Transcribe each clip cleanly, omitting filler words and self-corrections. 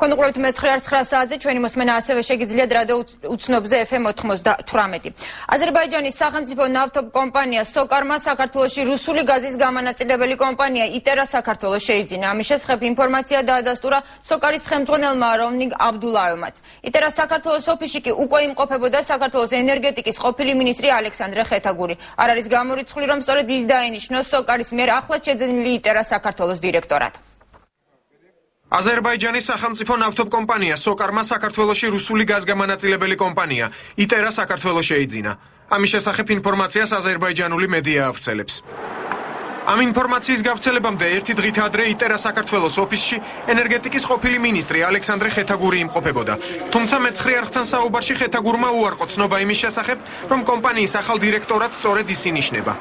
კონკრეტულად მე-9 საათზე ჩვენი მოსმენა ასევე შეგიძლიათ რადიო უცნობზე FM 98. აზერბაიჯანის სახელმწიფო ნავთობ კომპანია სოკარმა საქართველოში რუსული გაზის გამანაწილებელი კომპანია იტერა საქართველოს შეიძინა. ამის შესახებ ინფორმაცია დაადასტურა სოკარის ხელმძღვანელმა რომნიგ აბდულაევმაც. იტერა საქართველოს ოფისში კი უკვე იმყოფებოდა საქართველოს ენერგეტიკის ყოფილი მინისტრი ალექსანდრე ხეთაგური. არ არის გამორიცხული, რომ სწორედ ის დაენიშნოს სოკარის მიერ ახლად შეძენილი იტერა საქართველოს დირექტორად. აზერბაიჯანის სახელმწიფო ნავთობ კომპანია სოკარმა საქართველოში რუსული გაზგამანაწილებელი კომპანია იტერა საქართველოს შეიძინა. ამის შესახებ ინფორმაციას აზერბაიჯანული მედია ავრცელებს. ამ ინფორმაციის გავრცელებამდე ერთი დღით ადრე იტერა საქართველოს ოფისში ენერგეტიკის ყოფილი მინისტრი ალექსანდრე ხეთაგური იმყოფებოდა. თუმცა მე-9 არხთან საუბარში ხეთაგურმა უარყო ცნობა იმის შესახებ, რომ კომპანიის ახალ დირექტორად სწორედ ის ინიშნება.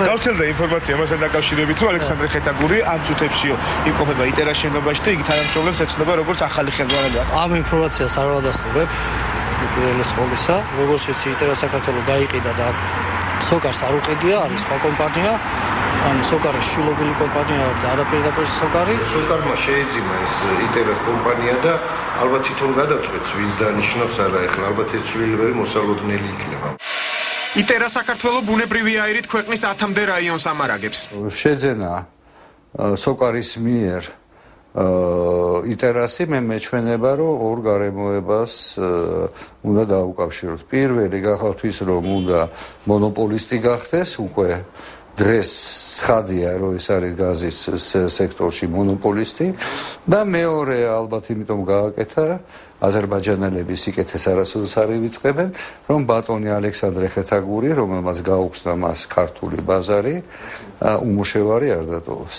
გავრცელდა ინფორმაცია მასთან დაკავშირებით, რომ ალექსანდრე ხეთაგური ამ წუთებში იმყოფება იტერას შენობაში და იგი თანამშრომლებს ეცნობა როგორც ახალი ხელმძღვანელი. ამ ინფორმაციას არ ვადასტურებ. უპირველეს ყოვლისა, როგორც ვიცი, იტერა საქართველოს დაიყიდა და სოკარს არ უყიდია, არის სხვა კომპანია. ან სოკარის შვილობილი კომპანია და არაპირდაპირ სოკარი. სოკარმა შეეძინა ეს იტერას კომპანია და ალბათ თვითონ გადაწყვეტს, ვინც დანიშნავს არა, ეხლა ალბათ ეს ცვლილებები მოსალოდნელი იქნება. იტერა საქართველოს ბუნებრივი აირით ქვეყნის 10-მდე რაიონს ამარაგებს. შეძენა სოკარის მიერ იტერასი მე მეჩვენება, რომ ორ გარემოებას უნდა დაუკავშიროთ. პირველი გახავთ ის, რომ უნდა მონოპოლისტი გახდეს უკვე დღეს ცხადია, რომ ეს არის გაზის სექტორში მონოპოლისტი და მეორე ალბათ იმიტომ გააკეთა აზერბაიჯანელები სიკეთეს არასოდეს არ ივიწყებენ, რომ ბატონი ალექსანდრე ხეთაგური, რომელმაც გაუხსნა მას ქართული ბაზარი, უმუშევარი არ დატოვოს.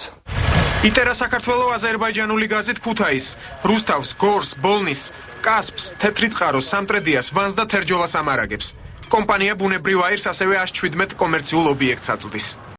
იტერა საქართველოს აზერბაიჯანული გაზით ქუთაის, რუსთავს, გორს, ბოლნის, კასპს, თეთრიწყაროს, სამტრედიას, ვანს და თერჯოლას ამარაგებს. კომპანია ბუნებრივ აირს ასევე 117 კომერციულ ობიექტს აწვდის.